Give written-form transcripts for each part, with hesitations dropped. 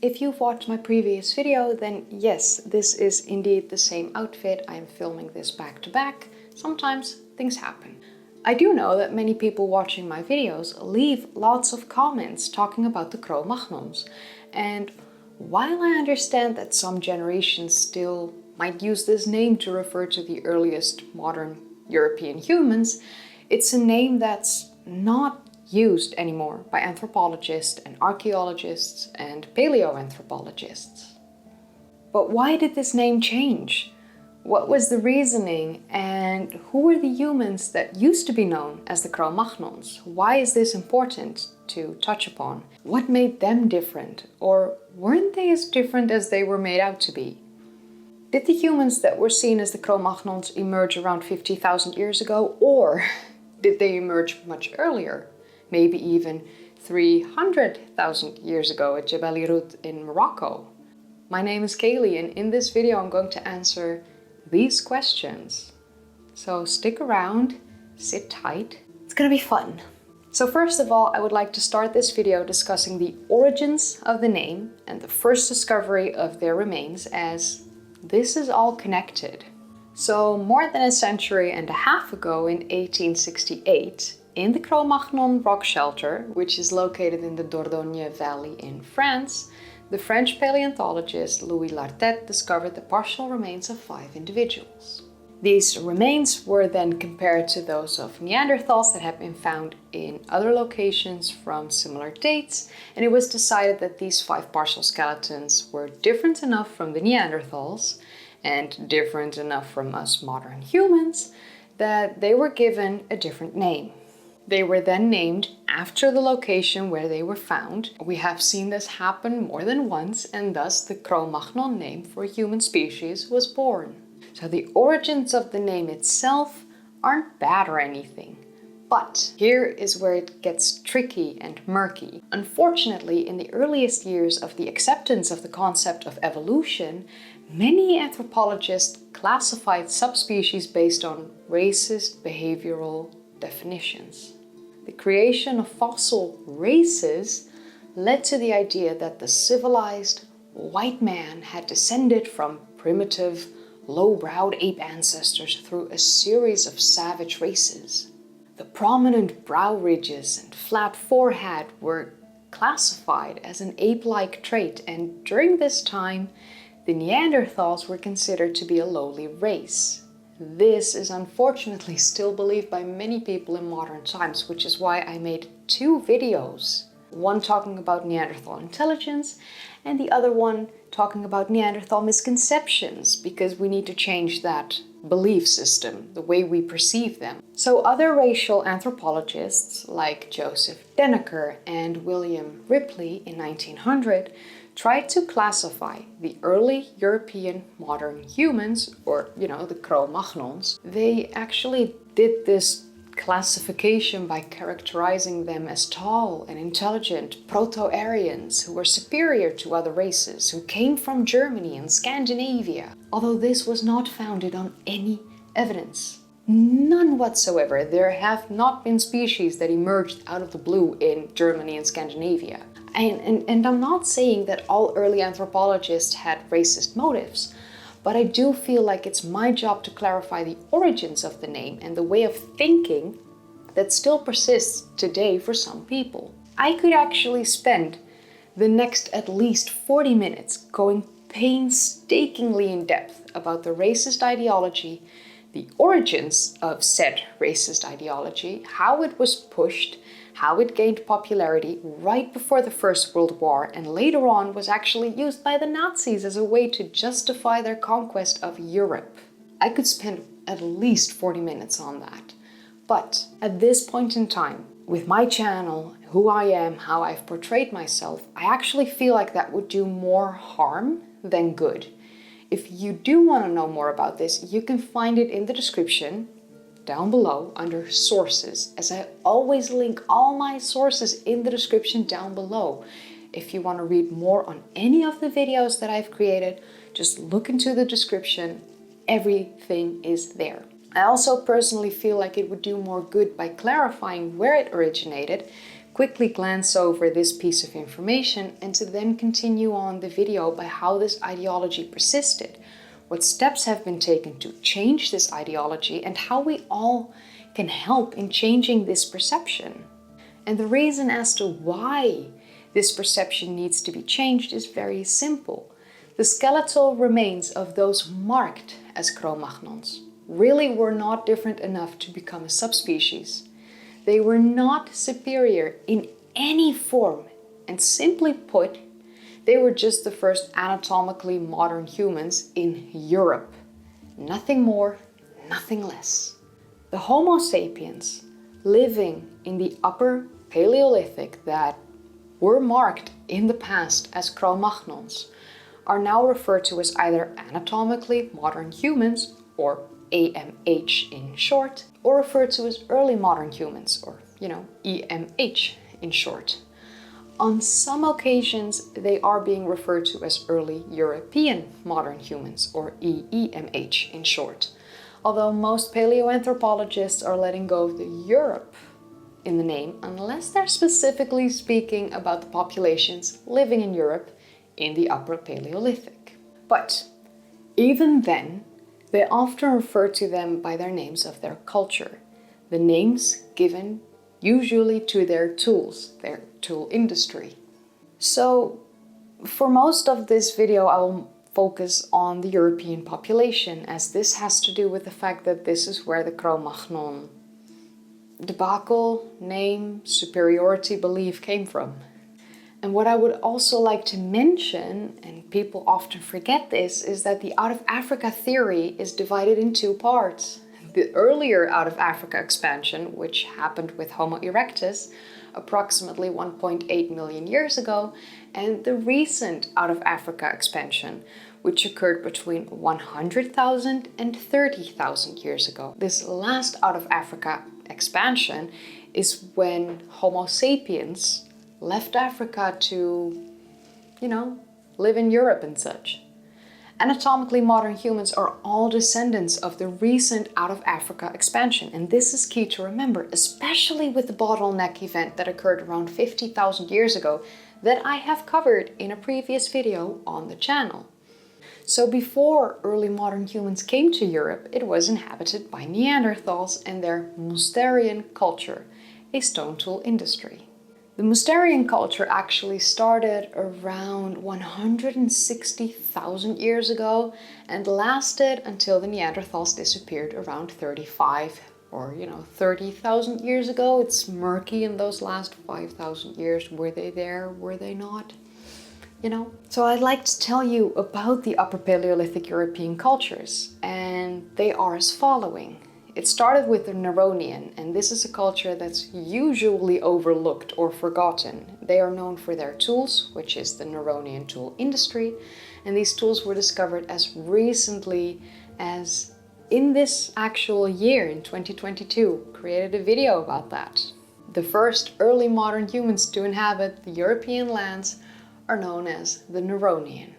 If you've watched my previous video, then yes, this is indeed the same outfit. I'm filming this back to back. Sometimes things happen. I do know that many people watching my videos leave lots of comments talking about the Cro-Magnons. And while I understand that some generations still might use this name to refer to the earliest modern European humans, it's a name that's not used anymore by anthropologists and archaeologists and paleoanthropologists. But why did this name change? What was the reasoning, and who were the humans that used to be known as the Cro-Magnons? Why is this important to touch upon? What made them different, or weren't they as different as they were made out to be? Did the humans that were seen as the Cro-Magnons emerge around 50,000 years ago, or did they emerge much earlier? Maybe even 300,000 years ago at Jebel Irhoud in Morocco? My name is Kaylee, and in this video I'm going to answer these questions. So stick around, sit tight, it's gonna be fun. So first of all, I would like to start this video discussing the origins of the name and the first discovery of their remains, as this is all connected. So more than a century and a half ago, in 1868, in the Cro-Magnon rock shelter, which is located in the Dordogne Valley in France, the French paleontologist Louis Lartet discovered the partial remains of 5 individuals. These remains were then compared to those of Neanderthals that had been found in other locations from similar dates, and it was decided that these 5 partial skeletons were different enough from the Neanderthals and different enough from us modern humans that they were given a different name. They were then named after the location where they were found. We have seen this happen more than once, and thus the Cro-Magnon name for a human species was born. So the origins of the name itself aren't bad or anything. But here is where it gets tricky and murky. Unfortunately, in the earliest years of the acceptance of the concept of evolution, many anthropologists classified subspecies based on racist behavioral definitions. The creation of fossil races led to the idea that the civilized white man had descended from primitive, low-browed ape ancestors through a series of savage races. The prominent brow ridges and flat forehead were classified as an ape-like trait, and during this time, the Neanderthals were considered to be a lowly race. This is unfortunately still believed by many people in modern times, which is why I made 2 videos. One talking about Neanderthal intelligence and the other one talking about Neanderthal misconceptions, because we need to change that belief system, the way we perceive them. So other racial anthropologists like Joseph Denneker and William Ripley in 1900 tried to classify the early European modern humans, or the Cro-Magnons. They actually did this classification by characterizing them as tall and intelligent Proto-Aryans who were superior to other races, who came from Germany and Scandinavia, although this was not founded on any evidence. None whatsoever. There have not been species that emerged out of the blue in Germany and Scandinavia. And I'm not saying that all early anthropologists had racist motives, but I do feel like it's my job to clarify the origins of the name and the way of thinking that still persists today for some people. I could actually spend the next at least 40 minutes going painstakingly in depth about the racist ideology, the origins of said racist ideology, how it was pushed, how it gained popularity right before the First World War, and later on was actually used by the Nazis as a way to justify their conquest of Europe. I could spend at least 40 minutes on that. But at this point in time, with my channel, who I am, how I've portrayed myself, I actually feel like that would do more harm than good. If you do want to know more about this, you can find it in the description down below under sources, as I always link all my sources in the description down below. If you want to read more on any of the videos that I've created, just look into the description. Everything is there. I also personally feel like it would do more good by clarifying where it originated, quickly glance over this piece of information and to then continue on the video by how this ideology persisted, what steps have been taken to change this ideology, and how we all can help in changing this perception. And the reason as to why this perception needs to be changed is very simple. The skeletal remains of those marked as Cro-Magnons really were not different enough to become a subspecies. They were not superior in any form, and simply put, they were just the first anatomically modern humans in Europe. Nothing more, nothing less. The Homo sapiens living in the Upper Paleolithic that were marked in the past as Cro-Magnons are now referred to as either anatomically modern humans, or AMH in short, or referred to as early modern humans, or EMH in short. On some occasions, they are being referred to as early European modern humans, or EEMH in short, although most paleoanthropologists are letting go of the Europe in the name unless they're specifically speaking about the populations living in Europe in the Upper Paleolithic. But even then, they often refer to them by their names of their culture, the names given usually to their tools, their tool industry. So for most of this video, I will focus on the European population, as this has to do with the fact that this is where the Cro-Magnon debacle, name, superiority belief came from. And what I would also like to mention, and people often forget this, is that the out of Africa theory is divided in two parts. The earlier out of Africa expansion, which happened with Homo erectus approximately 1.8 million years ago, and the recent out of Africa expansion, which occurred between 100,000 and 30,000 years ago. This last out of Africa expansion is when Homo sapiens left Africa to, live in Europe and such. Anatomically modern humans are all descendants of the recent out of Africa expansion, and this is key to remember, especially with the bottleneck event that occurred around 50,000 years ago that I have covered in a previous video on the channel. So before early modern humans came to Europe, it was inhabited by Neanderthals and their Mousterian culture, a stone tool industry. The Mousterian culture actually started around 160,000 years ago and lasted until the Neanderthals disappeared around 35 or 30,000 years ago. It's murky in those last 5,000 years. Were they there? Were they not? So I'd like to tell you about the Upper Paleolithic European cultures, and they are as following. It started with the Neronian, and this is a culture that's usually overlooked or forgotten. They are known for their tools, which is the Neronian tool industry, and these tools were discovered as recently as in this actual year, in 2022, created a video about that. The first early modern humans to inhabit the European lands are known as the Neronian.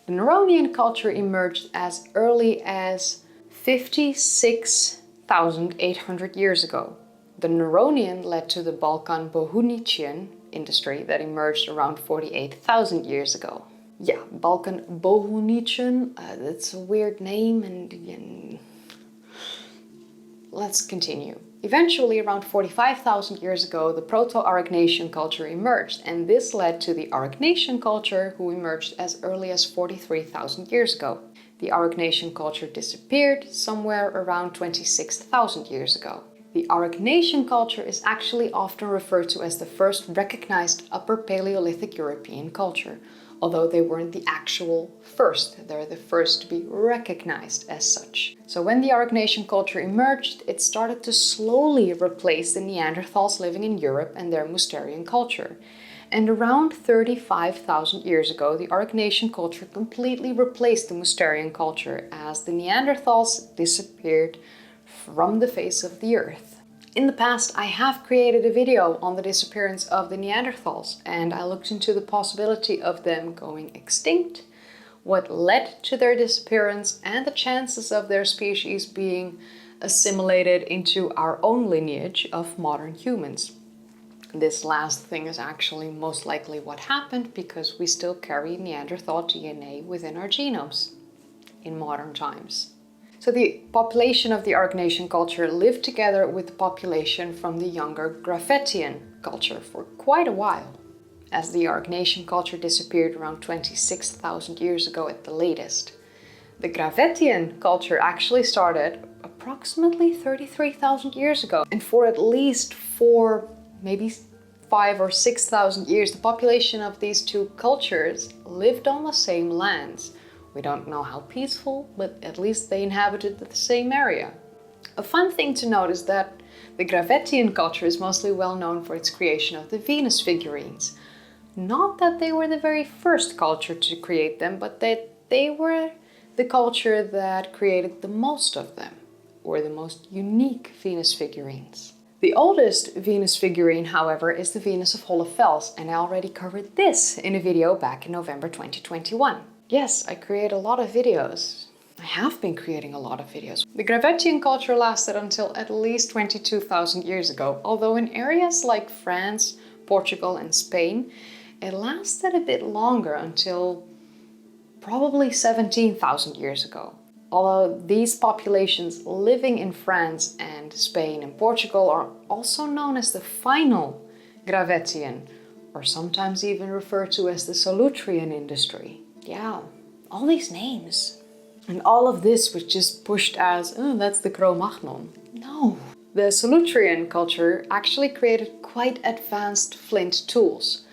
The Neronian culture emerged as early as 56,800 years ago. The Neronian led to the Balkan-Bohunician industry that emerged around 48,000 years ago. Yeah, Balkan-Bohunician, that's a weird name, and let's continue. Eventually, around 45,000 years ago, the Proto-Aurignacian culture emerged, and this led to the Aurignacian culture, who emerged as early as 43,000 years ago. The Aurignacian culture disappeared somewhere around 26,000 years ago. The Aurignacian culture is actually often referred to as the first recognized Upper Paleolithic European culture, although they weren't the actual first. They're the first to be recognized as such. So when the Aurignacian culture emerged, it started to slowly replace the Neanderthals living in Europe and their Mousterian culture. And around 35,000 years ago, the Aurignacian culture completely replaced the Mousterian culture as the Neanderthals disappeared from the face of the earth. In the past, I have created a video on the disappearance of the Neanderthals, and I looked into the possibility of them going extinct, what led to their disappearance, and the chances of their species being assimilated into our own lineage of modern humans. This last thing is actually most likely what happened because we still carry Neanderthal DNA within our genomes in modern times. So the population of the Argnasian culture lived together with the population from the younger Graphetian culture for quite a while, as the Argnasian culture disappeared around 26,000 years ago at the latest. The Graphetian culture actually started approximately 33,000 years ago, and for at least 4, maybe 5 or 6,000 years, the population of these two cultures lived on the same lands. We don't know how peaceful, but at least they inhabited the same area. A fun thing to note is that the Graphetian culture is mostly well known for its creation of the Venus figurines. Not that they were the very first culture to create them, but that they were the culture that created the most of them, or the most unique Venus figurines. The oldest Venus figurine, however, is the Venus of Hollefels, and I already covered this in a video back in November 2021. Yes, I create a lot of videos. I have been creating a lot of videos. The Graphetian culture lasted until at least 22,000 years ago, although in areas like France, Portugal and Spain, it lasted a bit longer until probably 17,000 years ago. Although these populations living in France and Spain and Portugal are also known as the final Graphetian, or sometimes even referred to as the Solutrean industry. Yeah, all these names. And all of this was just pushed as, oh, that's the Cro-Magnon. No. The Solutrean culture actually created quite advanced flint tools.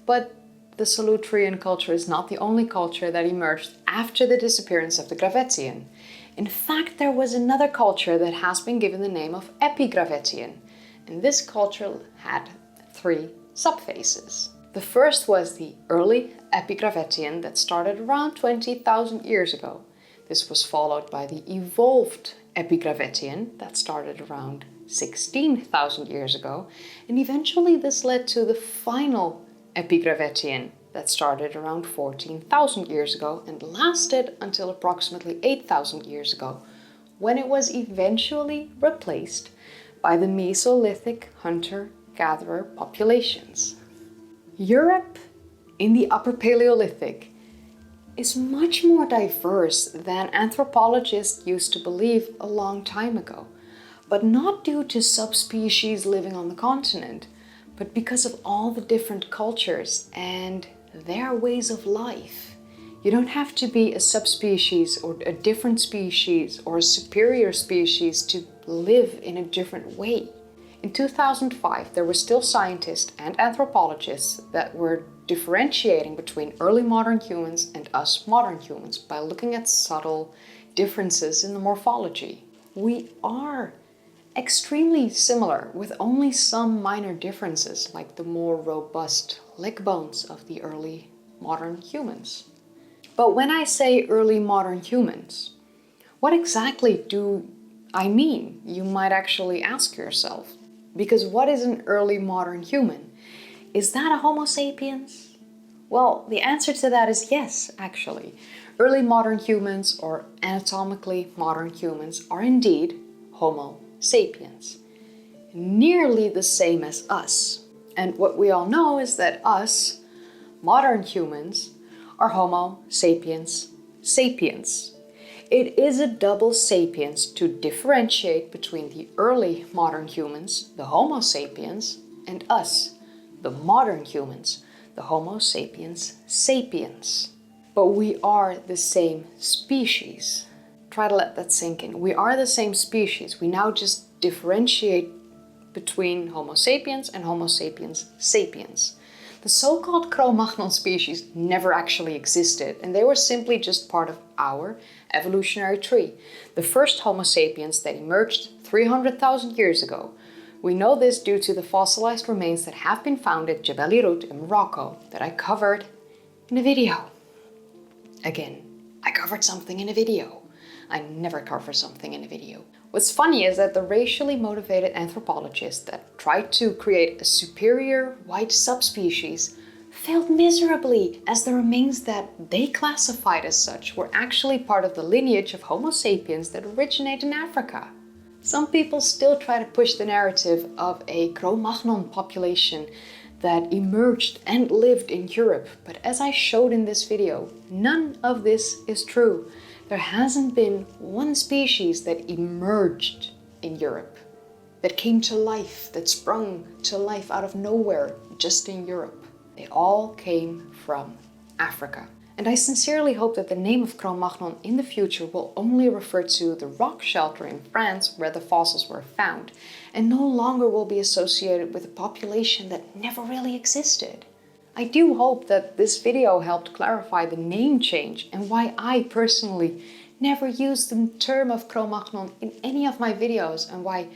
But the Solutrean culture is not the only culture that emerged after the disappearance of the Graphetian. In fact, there was another culture that has been given the name of Epigraphetian. And this culture had 3 subphases. The first was the early Epigraphetian that started around 20,000 years ago. This was followed by the evolved Epigraphetian that started around 16,000 years ago, and eventually this led to the final Epigraphetian that started around 14,000 years ago and lasted until approximately 8,000 years ago, when it was eventually replaced by the Mesolithic hunter-gatherer populations. Europe in the Upper Paleolithic is much more diverse than anthropologists used to believe a long time ago, but not due to subspecies living on the continent, but because of all the different cultures and their ways of life. You don't have to be a subspecies or a different species or a superior species to live in a different way. In 2005, there were still scientists and anthropologists that were differentiating between early modern humans and us modern humans by looking at subtle differences in the morphology. We are extremely similar with only some minor differences, like the more robust leg bones of the early modern humans. But when I say early modern humans, what exactly do I mean? You might actually ask yourself. Because what is an early modern human? Is that a Homo sapiens? Well, the answer to that is yes, actually. Early modern humans, or anatomically modern humans, are indeed Homo sapiens. Nearly the same as us. And what we all know is that us, modern humans, are Homo sapiens sapiens. It is a double sapiens to differentiate between the early modern humans, the Homo sapiens, and us, the modern humans, the Homo sapiens sapiens. But we are the same species. Try to let that sink in. We are the same species. We now just differentiate between Homo sapiens and Homo sapiens sapiens. The so-called Cro-Magnon species never actually existed, and they were simply just part of our evolutionary tree. The first Homo sapiens that emerged 300,000 years ago. We know this due to the fossilized remains that have been found at Jebel Irhoud in Morocco that I covered in a video. Again, I covered something in a video. I never cover something in a video. What's funny is that the racially motivated anthropologists that tried to create a superior white subspecies failed miserably, as the remains that they classified as such were actually part of the lineage of Homo sapiens that originate in Africa. Some people still try to push the narrative of a Cro-Magnon population that emerged and lived in Europe, but as I showed in this video, none of this is true. There hasn't been one species that emerged in Europe, that came to life, that sprung to life out of nowhere just in Europe. They all came from Africa. And I sincerely hope that the name of Cro-Magnon in the future will only refer to the rock shelter in France where the fossils were found, and no longer will be associated with a population that never really existed. I do hope that this video helped clarify the name change and why I personally never used the term of Cro-Magnon in any of my videos, and why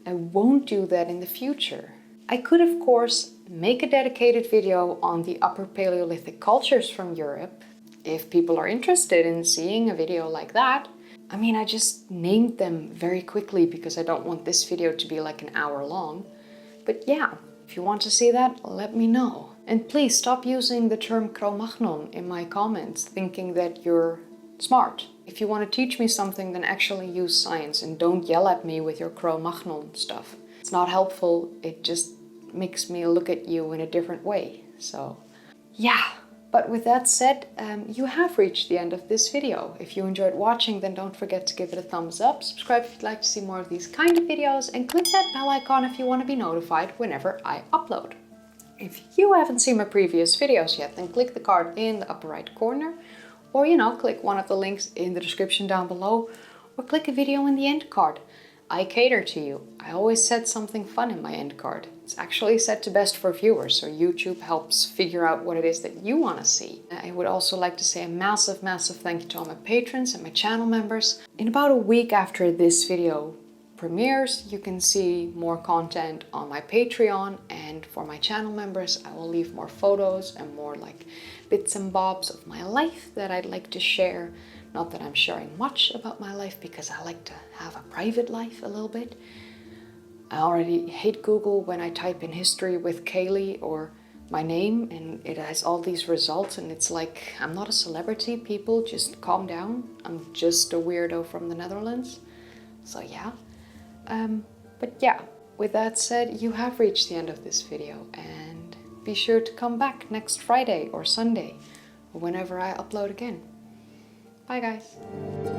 I won't do that in the future. I could, of course, make a dedicated video on the Upper Paleolithic cultures from Europe, if people are interested in seeing a video like that. I mean, I just named them very quickly because I don't want this video to be like an hour long. But yeah, if you want to see that, let me know. And please stop using the term Cro-Magnon in my comments, thinking that you're smart. If you want to teach me something, then actually use science and don't yell at me with your Cro-Magnon stuff. It's not helpful, it just makes me look at you in a different way. So yeah, but with that said, you have reached the end of this video. If you enjoyed watching, then don't forget to give it a thumbs up, subscribe if you'd like to see more of these kind of videos, and click that bell icon if you want to be notified whenever I upload. If you haven't seen my previous videos yet, then click the card in the upper right corner, or click one of the links in the description down below, or click a video in the end card. I cater to you. I always set something fun in my end card. It's actually set to best for viewers, so YouTube helps figure out what it is that you want to see. I would also like to say a massive thank you to all my patrons and my channel members. In about a week after this video premieres, you can see more content on my Patreon, and for my channel members I will leave more photos and more like bits and bobs of my life that I'd like to share. Not that I'm sharing much about my life, because I like to have a private life a little bit. I already hate Google when I type in history with Kaylee or my name and it has all these results, and it's like, I'm not a celebrity, people, just calm down. I'm just a weirdo from the Netherlands. So yeah. But yeah, with that said, you have reached the end of this video, and be sure to come back next Friday or Sunday, or whenever I upload again. Bye guys!